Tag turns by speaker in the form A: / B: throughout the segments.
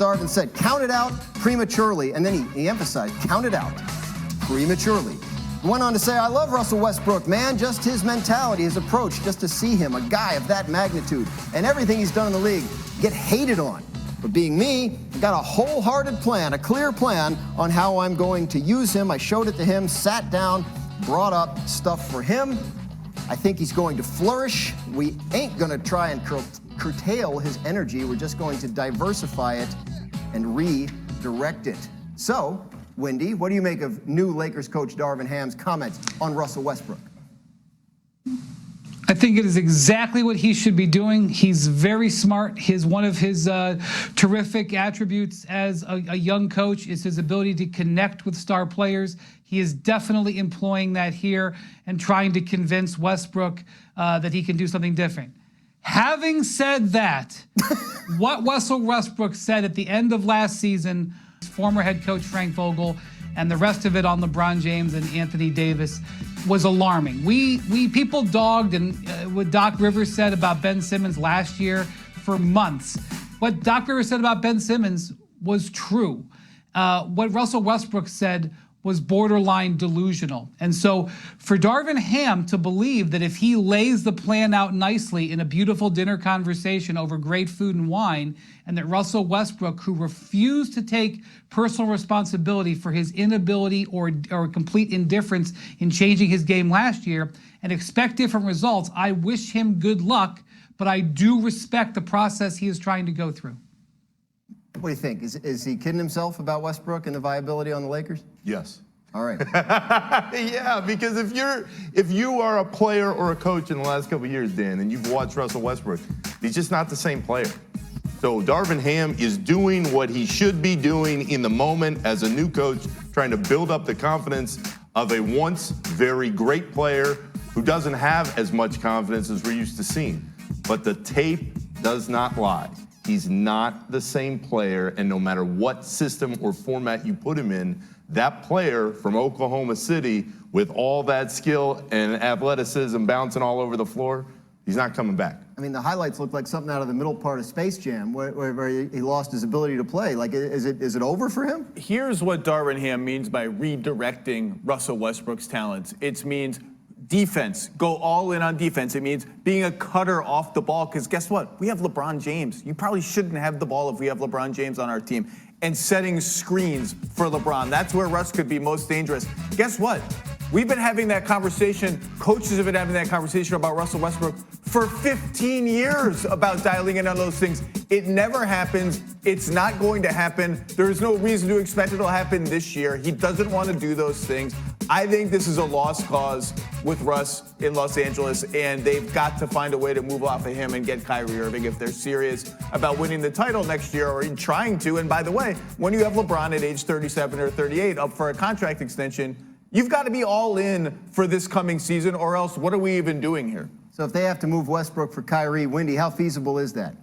A: Darvin said, count it out prematurely. And then he emphasized, count it out prematurely. He went on to say, I love Russell Westbrook, man, just his mentality, his approach, just to see him, a guy of that magnitude, and everything he's done in the league, get hated on. But being me, I got a wholehearted plan, a clear plan on how I'm going to use him. I showed it to him, sat down, brought up stuff for him. I think he's going to flourish. We ain't going to try and curtail his energy. We're just going to diversify it and redirect it. So, Wendy, what do you make of new Lakers coach Darvin Ham's comments on Russell Westbrook?
B: I think it is exactly what he should be doing. He's very smart. One of his terrific attributes as a young coach is his ability to connect with star players. He is definitely employing that here and trying to convince Westbrook that he can do something different. Having said that, what Russell Westbrook said at the end of last season, former head coach Frank Vogel, and the rest of it on LeBron James and Anthony Davis was alarming. We people dogged and what Doc Rivers said about Ben Simmons last year for months. What Doc Rivers said about Ben Simmons was true. What Russell Westbrook said was borderline delusional. And so for Darvin Ham to believe that if he lays the plan out nicely in a beautiful dinner conversation over great food and wine, and that Russell Westbrook, who refused to take personal responsibility for his inability or complete indifference in changing his game last year and expect different results, I wish him good luck, but I do respect the process he is trying to go through.
A: What do you think? Is he kidding himself about Westbrook and the viability on the Lakers?
C: Yes.
A: All right.
C: Yeah, because if you are a player or a coach in the last couple of years, Dan, and you've watched Russell Westbrook, he's just not the same player. So Darvin Ham is doing what he should be doing in the moment as a new coach, trying to build up the confidence of a once very great player who doesn't have as much confidence as we're used to seeing. But the tape does not lie. He's not the same player, and no matter what system or format you put him in, that player from Oklahoma City with all that skill and athleticism bouncing all over the floor, he's not coming back.
A: I mean, the highlights look like something out of the middle part of Space Jam where he lost his ability to play. Like, is it over for him?
D: Here's what Darvin Ham means by redirecting Russell Westbrook's talents. It means defense. Go all in on defense. It means being a cutter off the ball, because guess what? We have LeBron James. You probably shouldn't have the ball if we have LeBron James on our team. And setting screens for LeBron. That's where Russ could be most dangerous. Guess what? We've been having that conversation. Coaches have been having that conversation about Russell Westbrook for 15 years about dialing in on those things. It never happens. It's not going to happen. There's no reason to expect it'll happen this year. He doesn't want to do those things. I think this is a lost cause with Russ in Los Angeles, and they've got to find a way to move off of him and get Kyrie Irving if they're serious about winning the title next year or trying to. And by the way, when you have LeBron at age 37 or 38 up for a contract extension, you've got to be all in for this coming season, or else what are we even doing here?
A: So if they have to move Westbrook for Kyrie, Wendy, how feasible is that?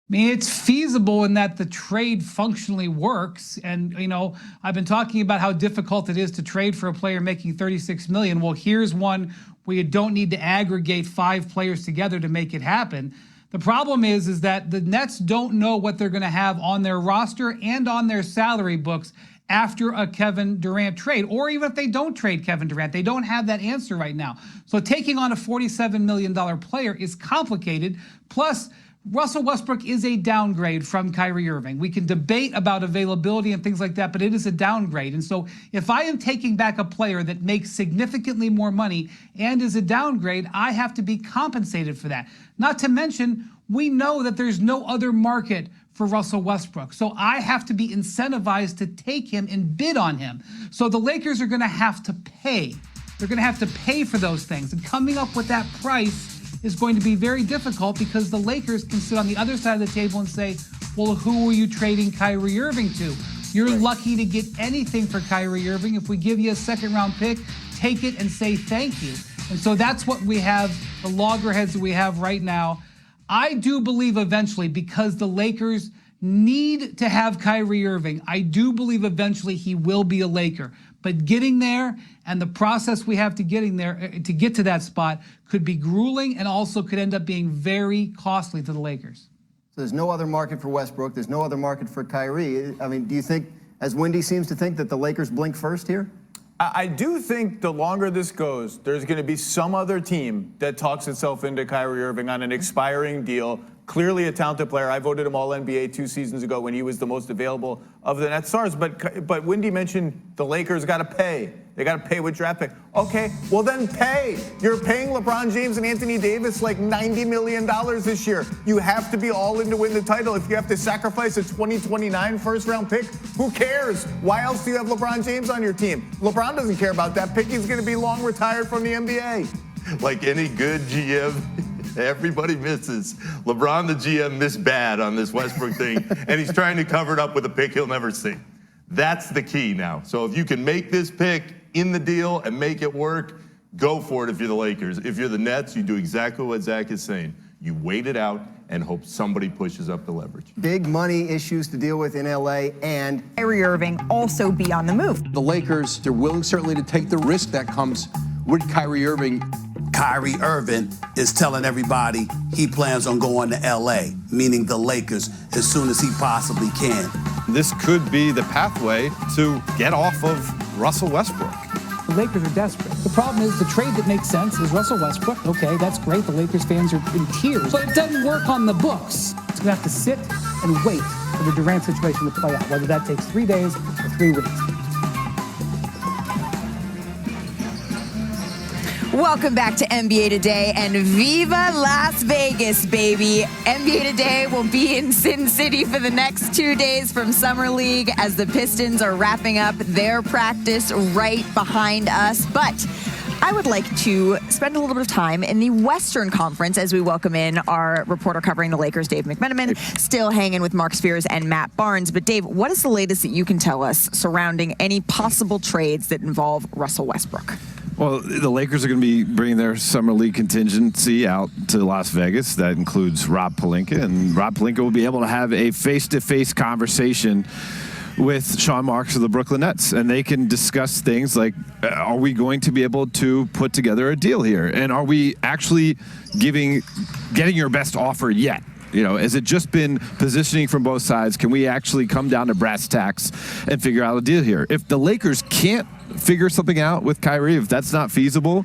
B: I mean, it's feasible in that the trade functionally works. And, you know, I've been talking about how difficult it is to trade for a player making $36 million. Well, here's one where you don't need to aggregate 5 players together to make it happen. The problem is that the Nets don't know what they're going to have on their roster and on their salary books after a Kevin Durant trade, or even if they don't trade Kevin Durant. They don't have that answer right now. So taking on a $47 million player is complicated. Plus, Russell Westbrook is a downgrade from Kyrie Irving. We can debate about availability and things like that, but it is a downgrade. And so if I am taking back a player that makes significantly more money and is a downgrade, I have to be compensated for that. Not to mention, we know that there's no other market for Russell Westbrook. So I have to be incentivized to take him and bid on him. So the Lakers are going to have to pay. They're going to have to pay for those things. And coming up with that price is going to be very difficult, because the Lakers can sit on the other side of the table and say, well, who are you trading Kyrie Irving to? You're lucky to get anything for Kyrie Irving. If we give you a second-round pick, take it and say thank you. And so that's what we have, the loggerheads that we have right now. I do believe eventually, because the Lakers need to have Kyrie Irving, I do believe eventually he will be a Laker. But getting there and the process we have to getting there to get to that spot could be grueling, and also could end up being very costly to the Lakers.
A: So there's no other market for Westbrook. There's no other market for Kyrie. I mean, do you think, as Wendy seems to think, that the Lakers blink first here?
D: I do think the longer this goes, there's going to be some other team that talks itself into Kyrie Irving on an expiring deal. Clearly a talented player. I voted him All-NBA 2 seasons ago when he was the most available of the net stars. But Wendy mentioned the Lakers got to pay. They got to pay with draft pick. Okay, well then pay. You're paying LeBron James and Anthony Davis like $90 million this year. You have to be all in to win the title. If you have to sacrifice a 2029 first-round pick, who cares? Why else do you have LeBron James on your team? LeBron doesn't care about that pick. He's going to be long retired from the NBA.
C: Like any good GM, everybody misses. LeBron, the GM, missed bad on this Westbrook thing, and he's trying to cover it up with a pick he'll never see. That's the key now. So if you can make this pick in the deal and make it work, go for it if you're the Lakers. If you're the Nets, you do exactly what Zach is saying. You wait it out and hope somebody pushes up the leverage.
A: Big money issues to deal with in LA, and
E: Kyrie Irving also be on the move.
F: The Lakers, they're willing certainly to take the risk that comes with Kyrie Irving.
G: Kyrie Irving is telling everybody he plans on going to LA, meaning the Lakers, as soon as he possibly can.
H: This could be the pathway to get off of Russell Westbrook.
B: The Lakers are desperate. The problem is the trade that makes sense is Russell Westbrook. Okay, that's great. The Lakers fans are in tears. But it doesn't work on the books. It's going to have to sit and wait for the Durant situation to play out, whether that takes 3 days or 3 weeks.
E: Welcome back to NBA Today, and Viva Las Vegas, baby. NBA Today will be in Sin City for the next 2 days from Summer League as the Pistons are wrapping up their practice right behind us. But I would like to spend a little bit of time in the Western Conference as we welcome in our reporter covering the Lakers, Dave McMenamin, still hanging with Mark Spears and Matt Barnes. But Dave, what is the latest that you can tell us surrounding any possible trades that involve Russell Westbrook?
H: Well, the Lakers are going to be bringing their summer league contingency out to Las Vegas. That includes Rob Pelinka, and Rob Pelinka will be able to have a face-to-face conversation with Sean Marks of the Brooklyn Nets, and they can discuss things like, are we going to be able to put together a deal here? And are we actually getting your best offer yet? You know, has it just been positioning from both sides? Can we actually come down to brass tacks and figure out a deal here? If the Lakers can't figure something out with Kyrie, if that's not feasible,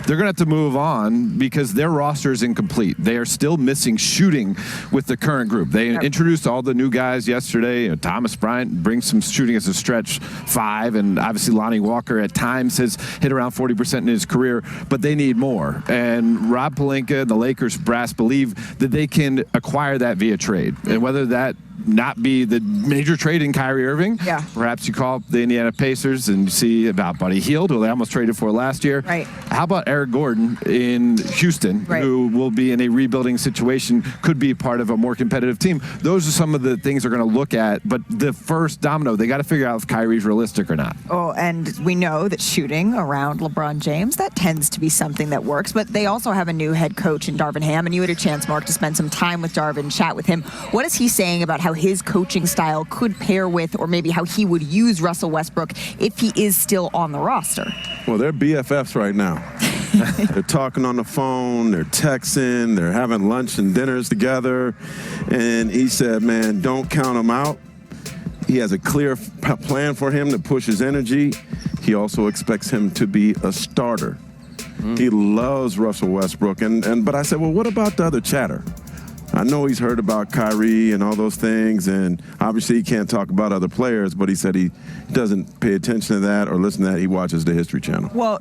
H: they're going to have to move on because their roster is incomplete. They are still missing shooting with the current group. They introduced all the new guys yesterday. You know, Thomas Bryant brings some shooting as a stretch 5, and obviously Lonnie Walker at times has hit around 40% in his career, but they need more. And Rob Pelinka and the Lakers brass believe that they can acquire that via trade. And whether that not be the major trade in Kyrie Irving.
E: Yeah.
H: Perhaps you call up the Indiana Pacers and see about Buddy Hield, who they almost traded for last year.
E: Right.
H: How about Eric Gordon in Houston, who will be in a rebuilding situation, could be part of a more competitive team? Those are some of the things they're going to look at. But the first domino, they got to figure out if Kyrie's realistic or not.
E: Oh, and we know that shooting around LeBron James, that tends to be something that works. But they also have a new head coach in Darvin Ham, and you had a chance, Mark, to spend some time with Darvin, chat with him. What is he saying about how his coaching style could pair with, or maybe how he would use Russell Westbrook if he is still on the roster?
I: Well, they're BFFs right now. They're talking on the phone, they're texting, they're having lunch and dinners together. And he said, man, don't count him out. He has a clear plan for him to push his energy. He also expects him to be a starter. He loves Russell Westbrook. But I said, well, what about the other chatter? I know he's heard about Kyrie and all those things, and obviously he can't talk about other players, but he said he doesn't pay attention to that or listen to that. He watches the History Channel.
E: Well,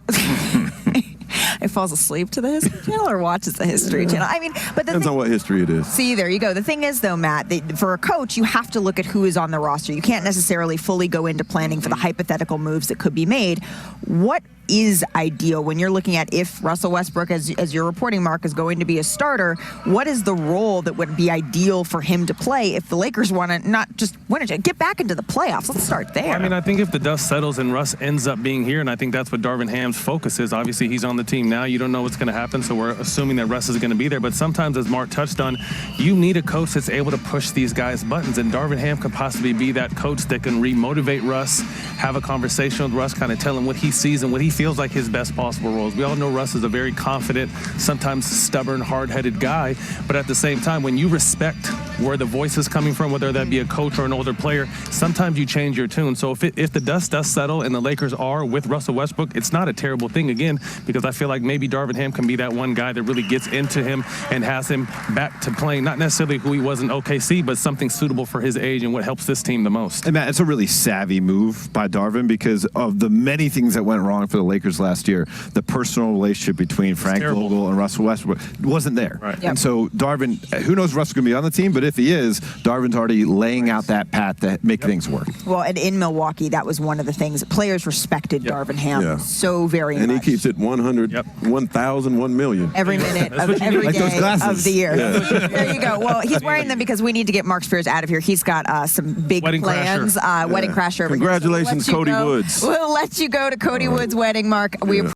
E: he falls asleep to the History Channel or watches the History Channel? I mean, but
I: depends on what history it is.
E: See, there you go. The thing is, though, Matt, for a coach, you have to look at who is on the roster. You can't necessarily fully go into planning for the hypothetical moves that could be made. What is ideal when you're looking at if Russell Westbrook, as you're reporting, Mark, is going to be a starter? What is the role that would be ideal for him to play if the Lakers want to not just win it, get back into the playoffs? Let's start there.
J: I mean, I think if the dust settles and Russ ends up being here, and I think that's what Darvin Ham's focus is. Obviously, he's on the team now. You don't know what's going to happen, so we're assuming that Russ is going to be there. But sometimes, as Mark touched on, you need a coach that's able to push these guys' buttons, and Darvin Ham could possibly be that coach that can remotivate Russ, have a conversation with Russ, kind of tell him what he sees and what he feels like his best possible roles. We all know Russ is a very confident, sometimes stubborn, hard-headed guy, but at the same time, when you respect where the voice is coming from, whether that be a coach or an older player, sometimes you change your tune. So if the dust does settle and the Lakers are with Russell Westbrook, it's not a terrible thing, again, because I feel like maybe Darvin Ham can be that one guy that really gets into him and has him back to playing, not necessarily who he was in OKC, but something suitable for his age and what helps this team the most.
H: And Matt, it's a really savvy move by Darvin because of the many things that went wrong for the Lakers last year. The personal relationship between Frank Vogel and Russell Westbrook wasn't there.
J: Right.
H: And so Darvin, who knows if Russell's going to be on the team, but if he is, Darvin's already laying out that path to make things work.
E: Well, and in Milwaukee, that was one of the things. Players respected Darvin Ham so very much.
I: And he keeps it 100, 1,000, 1 million.
E: Every minute of every
H: Like those
E: day
H: glasses.
E: of the year. There you go. Well, he's wearing them because we need to get Mark Spears out of here. He's got some big
J: Wedding
E: plans.
J: crasher.
E: Wedding crasher.
I: Congratulations,
E: So
I: Cody Woods.
E: We'll let you go to Cody Woods' wedding, Mark. We appreciate